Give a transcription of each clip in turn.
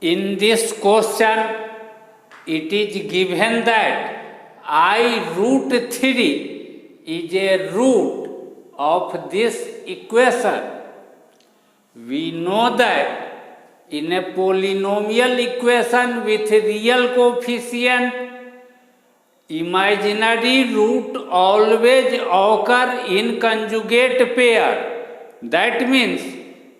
In this question, it is given that I root 3 is a root of this equation. We know that in a polynomial equation with real coefficient, imaginary root always occur in conjugate pair. That means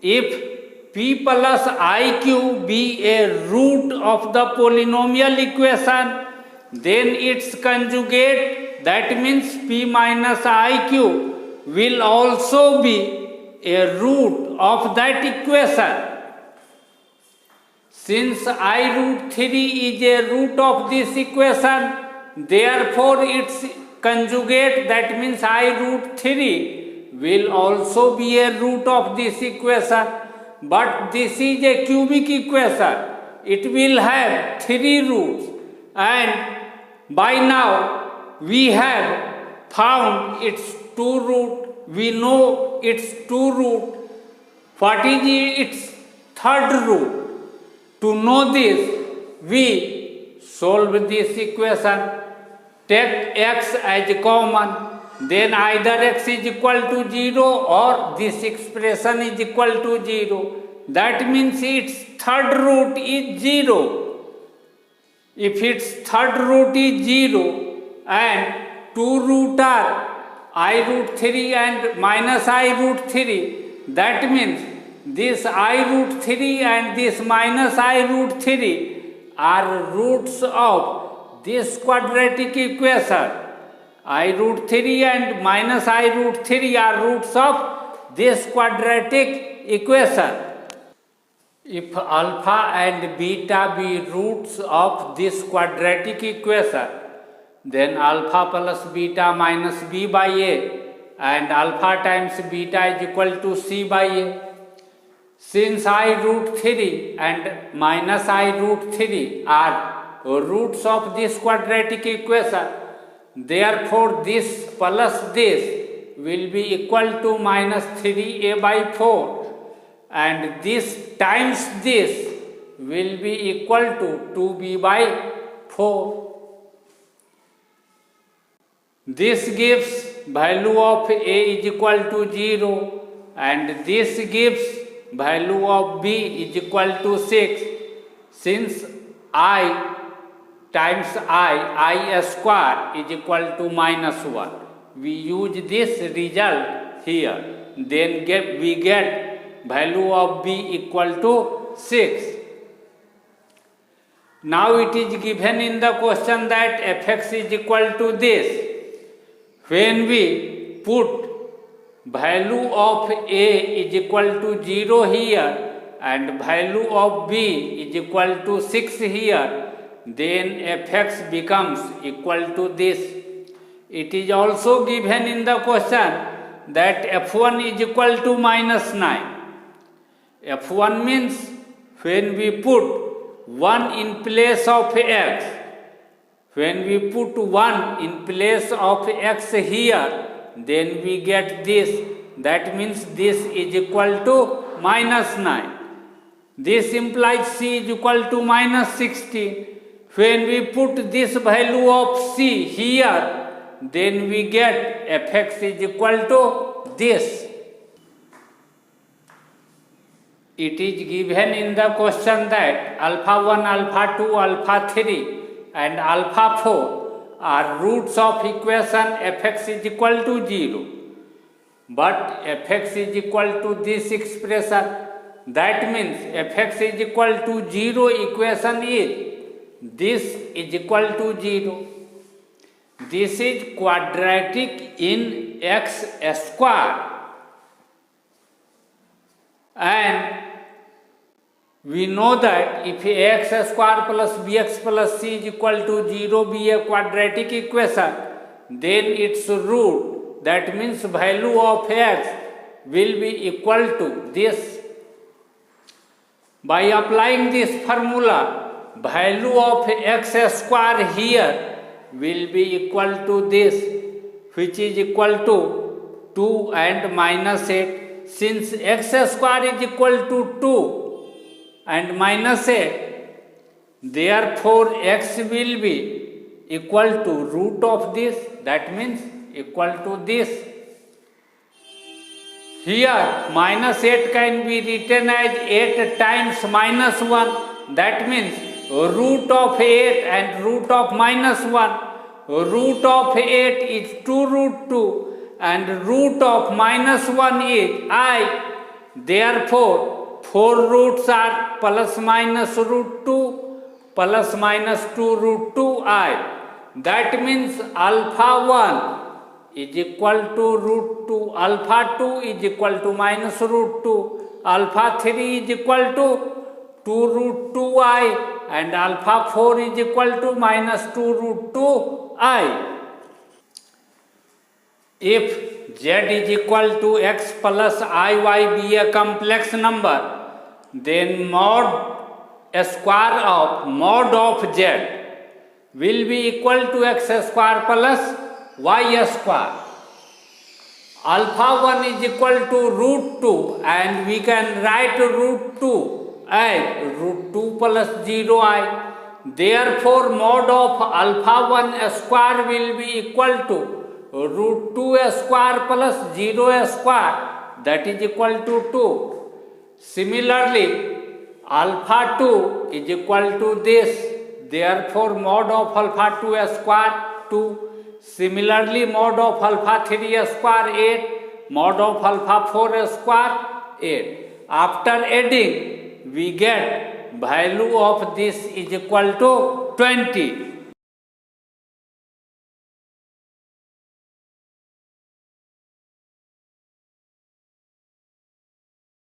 if p plus iq be a root of the polynomial equation, then its conjugate, that means p minus iq, will also be a root of that equation. Since I root 3 is a root of this equation, therefore its conjugate, that means I root 3, will also be a root of this equation. But this is a cubic equation. It will have 3 roots, and by now we have found its 2 root. We know its 2 root. What is its 3rd root? To know this, we solve this equation. Take x as common. Then either x is equal to 0 or this expression is equal to 0. That means its 3rd root is 0. If its 3rd root is 0 and 2 roots are I root 3 and minus I root 3, that means this I root 3 and this minus I root 3 are roots of this quadratic equation. I root 3 and minus I root 3 are roots of this quadratic equation. If alpha and beta be roots of this quadratic equation, then alpha plus beta minus b by a and alpha times beta is equal to c by a. Since I root 3 and minus I root 3 are roots of this quadratic equation, therefore this plus this will be equal to minus 3a by 4, and this times this will be equal to 2b by 4. This gives value of a is equal to 0, and this gives value of b is equal to 6. Since I times I square is equal to minus 1. We use this result here. Then we get value of b equal to 6. Now it is given in the question that fx is equal to this. When we put value of a is equal to 0 here and value of b is equal to 6 here, then fx becomes equal to this. It is also given in the question that f1 is equal to minus 9. f1 means when we put 1 in place of x, when we put 1 in place of x here, then we get this. That means this is equal to minus 9. This implies c is equal to minus 16. When we put this value of c here, then we get fx is equal to this. It is given in the question that alpha 1, alpha 2, alpha 3 and alpha 4 are roots of equation fx is equal to 0. But fx is equal to this expression. That means fx is equal to 0 equation is this is equal to 0. This is quadratic in x square. And we know that if ax square plus bx plus c is equal to 0 be a quadratic equation, then its root, that means value of x, will be equal to this. By applying this formula, value of x square here will be equal to this, which is equal to 2 and minus 8. Since x square is equal to 2 and minus 8, Therefore, x will be equal to root of this, that means equal to this. Here minus 8 can be written as 8 times minus 1, that means root of 8 and root of minus 1. Root of 8 is 2 root 2 and root of minus 1 is I. Therefore, 4 roots are plus minus root 2 plus minus 2 root 2I. That means alpha 1 is equal to root 2, alpha 2 is equal to minus root 2, alpha 3 is equal to 2 root 2I and alpha 4 is equal to minus 2 root 2I. If z is equal to x plus iy be a complex number, then mod square of mod of z will be equal to x square plus y square. Alpha 1 is equal to root 2 and we can write root 2 as root 2 plus 0I. Therefore, mod of alpha 1 square will be equal to root 2 square plus 0 square, that is equal to 2. Similarly, alpha 2 is equal to this. Therefore, mod of alpha 2 square 2. Similarly, mod of alpha 3 square 8, mod of alpha 4 square 8. After adding, we get value of this is equal to 20.